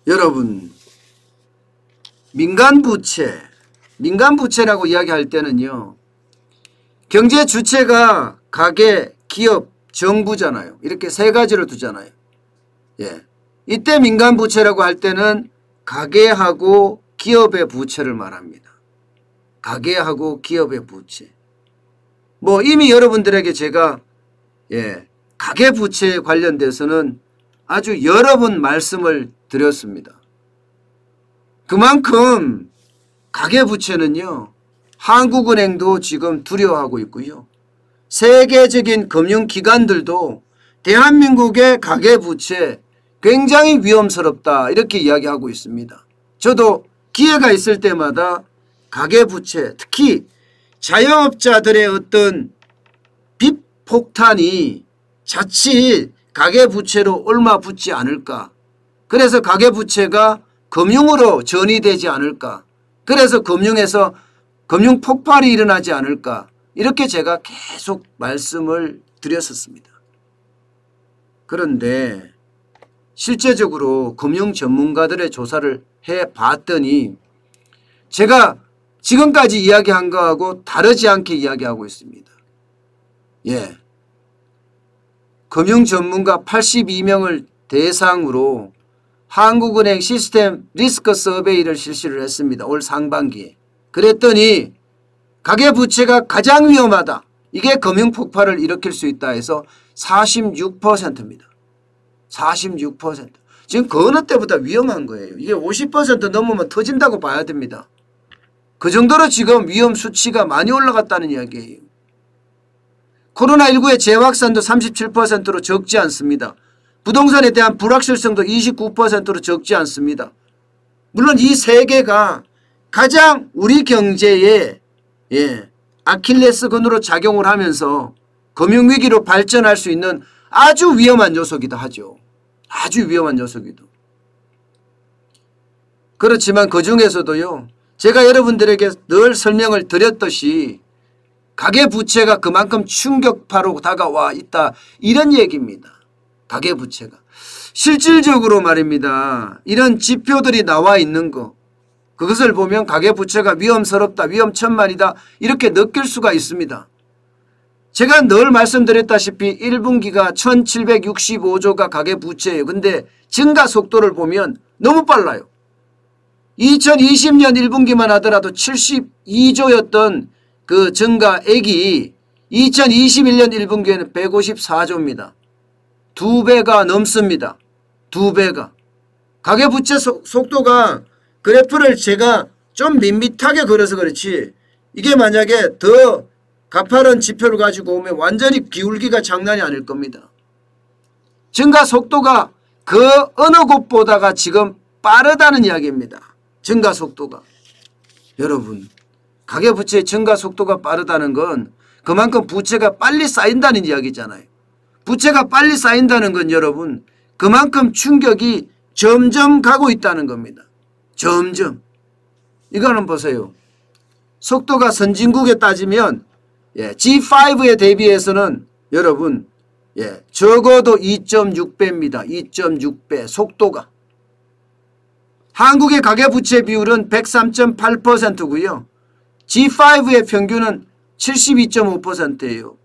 여러분, 민간부채라고 이야기할 때는요, 경제 주체가 가계, 기업, 정부잖아요. 이렇게 세 가지로 두잖아요. 예. 이때 민간부채라고 할 때는 가계하고 기업의 부채를 말합니다. 가계하고 기업의 부채. 뭐 이미 여러분들에게 제가 가계부채에 관련돼서는 아주 여러 번 말씀을 드렸습니다. 그만큼 가계부채는요, 한국은행도 지금 두려워하고 있고요. 세계적인 금융기관들도 대한민국의 가계부채 굉장히 위험스럽다 이렇게 이야기하고 있습니다. 저도 기회가 있을 때마다 가계부채, 특히 자영업자들의 어떤 빚 폭탄이 자칫 가계부채로 옮아붙지 않을까. 그래서 가계부채가 금융으로 전이되지 않을까. 그래서 금융에서 금융 폭발이 일어나지 않을까. 이렇게 제가 계속 말씀을 드렸었습니다. 그런데 실제적으로 금융 전문가들의 조사를 해봤더니 제가 지금까지 이야기한 거하고 다르지 않게 이야기하고 있습니다. 금융 전문가 82명을 대상으로 한국은행 시스템 리스크 서베이를 실시를 했습니다. 올 상반기에. 그랬더니 가계부채가 가장 위험하다. 이게 금융폭발을 일으킬 수 있다 해서 46%입니다. 46%. 지금 그 어느 때보다 위험한 거예요. 이게 50% 넘으면 터진다고 봐야 됩니다. 그 정도로 지금 위험 수치가 많이 올라갔다는 이야기예요. 코로나19의 재확산도 37%로 적지 않습니다. 부동산에 대한 불확실성도 29%로 적지 않습니다. 물론 이 세 개가 가장 우리 경제에 아킬레스건으로 작용을 하면서 금융위기로 발전할 수 있는 아주 위험한 요소이기도 하죠. 아주 위험한 요소이기도. 그렇지만 그 중에서도요, 제가 여러분들에게 늘 설명을 드렸듯이 가계부채가 그만큼 충격파로 다가와 있다. 이런 얘기입니다. 가계부채가. 실질적으로 말입니다. 이런 지표들이 나와 있는 거. 그것을 보면 가계부채가 위험스럽다. 위험천만이다. 이렇게 느낄 수가 있습니다. 제가 늘 말씀드렸다시피 1분기가 1765조가 가계부채예요. 근데 증가 속도를 보면 너무 빨라요. 2020년 1분기만 하더라도 72조였던 그 증가액이 2021년 1분기에는 154조입니다. 2배가 넘습니다. 2배가. 가계부채 속도가 그래프를 제가 좀 밋밋하게 그려서 그렇지 이게 만약에 더 가파른 지표를 가지고 오면 완전히 기울기가 장난이 아닐 겁니다. 증가 속도가 그 어느 곳보다가 지금 빠르다는 이야기입니다. 증가 속도가. 여러분, 가계부채의 증가 속도가 빠르다는 건 그만큼 부채가 빨리 쌓인다는 이야기잖아요. 부채가 빨리 쌓인다는 건 여러분 그만큼 충격이 점점 가고 있다는 겁니다. 점점. 이거는 보세요. 속도가 선진국에 따지면 G5에 대비해서는 여러분 적어도 2.6배입니다. 2.6배 속도가. 한국의 가계부채 비율은 103.8%고요. G5의 평균은 72.5%예요.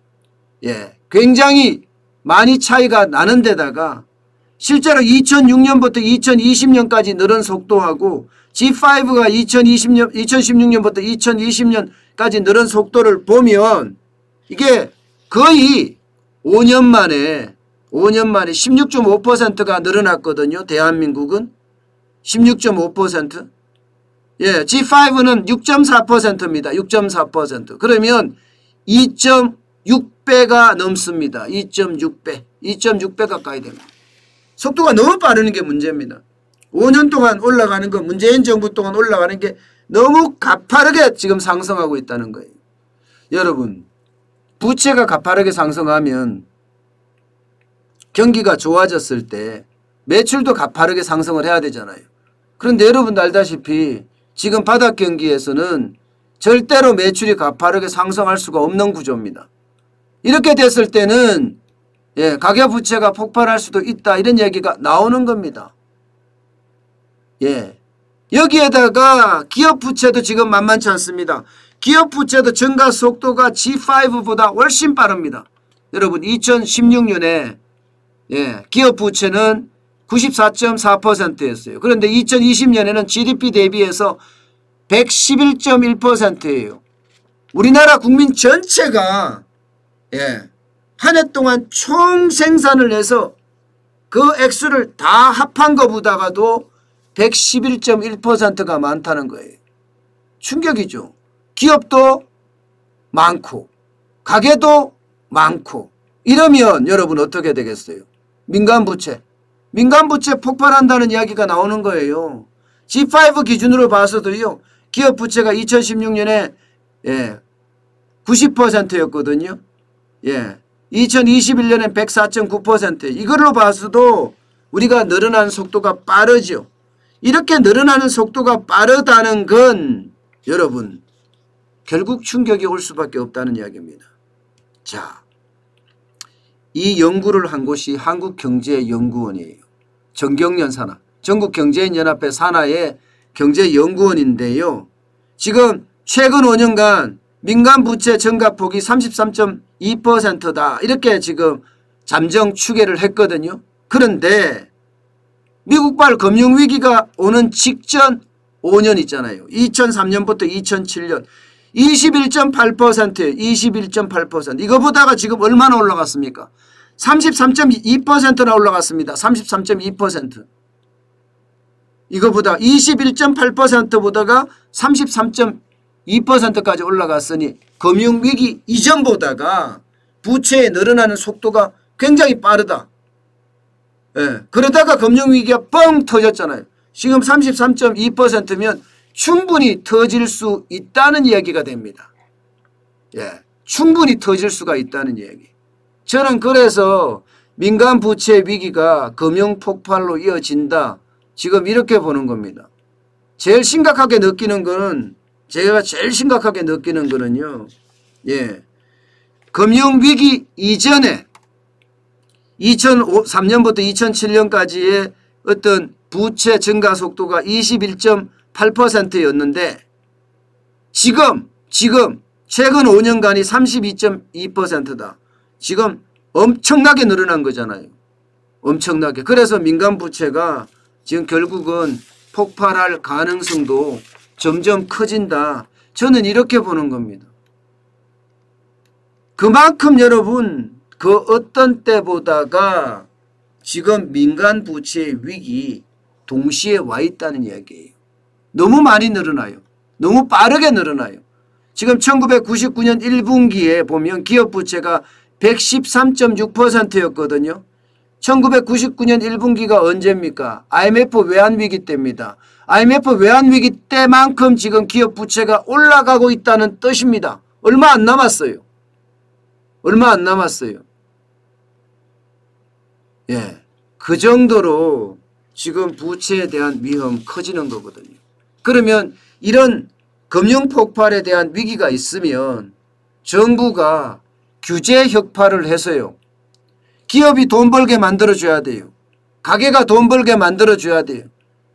굉장히 많이 차이가 나는 데다가 실제로 2006년부터 2020년까지 늘은 속도하고 G5가 2016년부터 2020년까지 늘은 속도를 보면 이게 거의 5년 만에 16.5%가 늘어났거든요. 대한민국은 16.5%. G5는 6.4%입니다. 6.4%. 그러면 2.6배가 넘습니다. 2.6배. 2.6배 가까이 됩니다. 속도가 너무 빠르는 게 문제입니다. 5년 동안 올라가는 거, 문재인 정부 동안 올라가는 게 너무 가파르게 지금 상승하고 있다는 거예요. 여러분, 부채가 가파르게 상승하면 경기가 좋아졌을 때 매출도 가파르게 상승을 해야 되잖아요. 그런데 여러분도 알다시피 지금 바닥 경기에서는 절대로 매출이 가파르게 상승할 수가 없는 구조입니다. 이렇게 됐을 때는 가계부채가 폭발할 수도 있다 이런 얘기가 나오는 겁니다. 예. 여기에다가 기업 부채도 지금 만만치 않습니다. 기업 부채도 증가 속도가 G5보다 훨씬 빠릅니다. 여러분 2016년에 예, 기업 부채는 94.4%였어요. 그런데 2020년에는 GDP 대비해서 111.1%예요. 우리나라 국민 전체가 예, 한 해 동안 총 생산을 해서 그 액수를 다 합한 것보다가도 111.1%가 많다는 거예요. 충격이죠. 기업도 많고 가게도 많고 이러면 여러분 어떻게 되겠어요? 민간부채 폭발한다는 이야기가 나오는 거예요. G5 기준으로 봐서도요. 기업부채가 2016년에 예, 90%였거든요. 예, 2021년엔 104.9%. 이걸로 봐서도 우리가 늘어나는 속도가 빠르죠. 이렇게 늘어나는 속도가 빠르다는 건 여러분 결국 충격이 올 수밖에 없다는 이야기입니다. 자, 이 연구를 한 곳이 한국경제연구원이에요. 정경련 산하, 전국경제인연합회 산하의 경제연구원인데요. 지금 최근 5년간 민간부채 증가폭이 33.2%다. 이렇게 지금 잠정 추계를 했거든요. 그런데 미국발 금융위기가 오는 직전 5년 있잖아요. 2003년부터 2007년 21.8%예요. 21.8%. 이거보다가 지금 얼마나 올라갔습니까? 33.2%나 올라갔습니다. 33.2%. 이거보다 21.8%보다가 33.2%까지 올라갔으니 금융위기 이전보다가 부채에 늘어나는 속도가 굉장히 빠르다. 예. 그러다가 금융위기가 뻥 터졌잖아요. 지금 33.2%면 충분히 터질 수 있다는 이야기가 됩니다. 예. 충분히 터질 수가 있다는 이야기. 저는 그래서 민간 부채 위기가 금융 폭발로 이어진다. 지금 이렇게 보는 겁니다. 제일 심각하게 느끼는 거는 제가 제일 심각하게 느끼는 거는요. 예. 금융위기 이전에 2003년부터 2007년까지의 어떤 부채 증가 속도가 21.8%였는데 지금 최근 5년간이 32.2%다. 지금 엄청나게 늘어난 거잖아요. 엄청나게. 그래서 민간부채가 지금 결국은 폭발할 가능성도 점점 커진다. 저는 이렇게 보는 겁니다. 그만큼 여러분 그 어떤 때보다가 지금 민간부채의 위기 동시에 와 있다는 이야기예요. 너무 많이 늘어나요. 너무 빠르게 늘어나요. 지금 1999년 1분기에 보면 기업부채가 113.6%였거든요. 1999년 1분기가 언제입니까? IMF 외환위기 때입니다. IMF 외환위기 때만큼 지금 기업부채가 올라가고 있다는 뜻입니다. 얼마 안 남았어요. 얼마 안 남았어요. 예, 그 정도로 지금 부채에 대한 위험 커지는 거거든요. 그러면 이런 금융폭발에 대한 위기가 있으면 정부가 규제 혁파를 해서요. 기업이 돈 벌게 만들어줘야 돼요. 가게가 돈 벌게 만들어줘야 돼요.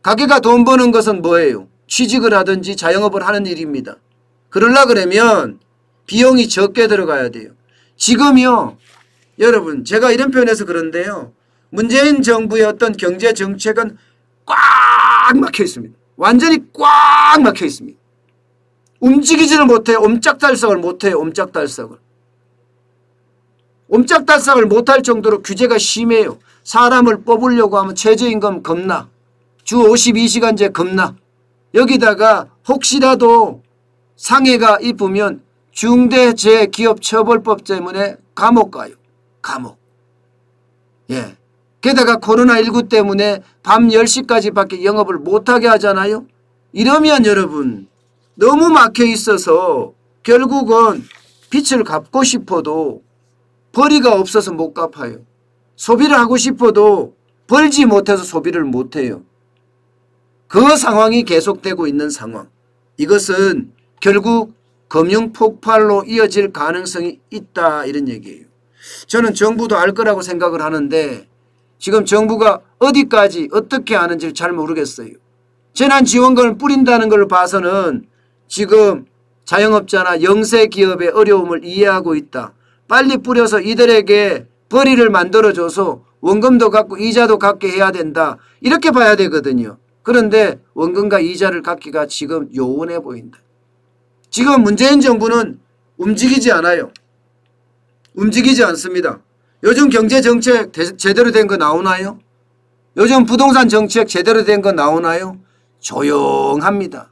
가게가 돈 버는 것은 뭐예요? 취직을 하든지 자영업을 하는 일입니다. 그러려 그러면 비용이 적게 들어가야 돼요. 지금요. 여러분 제가 이런 표현해서 그런데요. 문재인 정부의 어떤 경제 정책은 꽉 막혀 있습니다. 완전히 꽉 막혀 있습니다. 움직이지를 못해요. 옴짝달싹을 못해요. 옴짝달싹을. 옴짝달싹을 못할 정도로 규제가 심해요. 사람을 뽑으려고 하면 최저임금 겁나. 주 52시간제 겁나. 여기다가 혹시라도 상해가 입으면 중대재해기업처벌법 때문에 감옥 가요. 감옥. 예. 게다가 코로나19 때문에 밤 10시까지밖에 영업을 못하게 하잖아요. 이러면 여러분 너무 막혀 있어서 결국은 빚을 갚고 싶어도 벌이가 없어서 못 갚아요. 소비를 하고 싶어도 벌지 못해서 소비를 못해요. 그 상황이 계속되고 있는 상황. 이것은 결국 금융폭발로 이어질 가능성이 있다 이런 얘기예요. 저는 정부도 알 거라고 생각을 하는데 지금 정부가 어디까지 어떻게 하는지 잘 모르겠어요. 재난지원금을 뿌린다는 걸 봐서는 지금 자영업자나 영세기업의 어려움을 이해하고 있다. 빨리 뿌려서 이들에게 벌이를 만들어줘서 원금도 갚고 이자도 갚게 해야 된다. 이렇게 봐야 되거든요. 그런데 원금과 이자를 갚기가 지금 요원해 보인다. 지금 문재인 정부는 움직이지 않아요. 움직이지 않습니다. 요즘 경제정책 제대로 된 거 나오나요? 요즘 부동산 정책 제대로 된 거 나오나요? 조용합니다.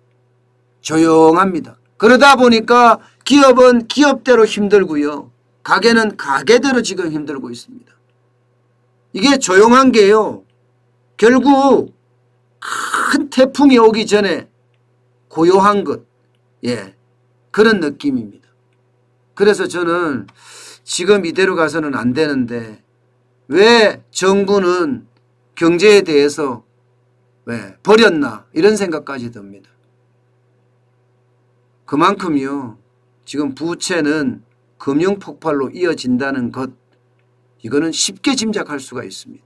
조용합니다. 그러다 보니까 기업은 기업대로 힘들고요. 가게는 가게대로 지금 힘들고 있습니다. 이게 조용한 게요. 결국 큰 태풍이 오기 전에 고요한 것. 예, 그런 느낌입니다. 그래서 저는 지금 이대로 가서는 안 되는데 왜 정부는 경제에 대해서 왜 버렸나 이런 생각까지 듭니다. 그만큼요. 지금 부채는 금융폭발로 이어진다는 것 이거는 쉽게 짐작할 수가 있습니다.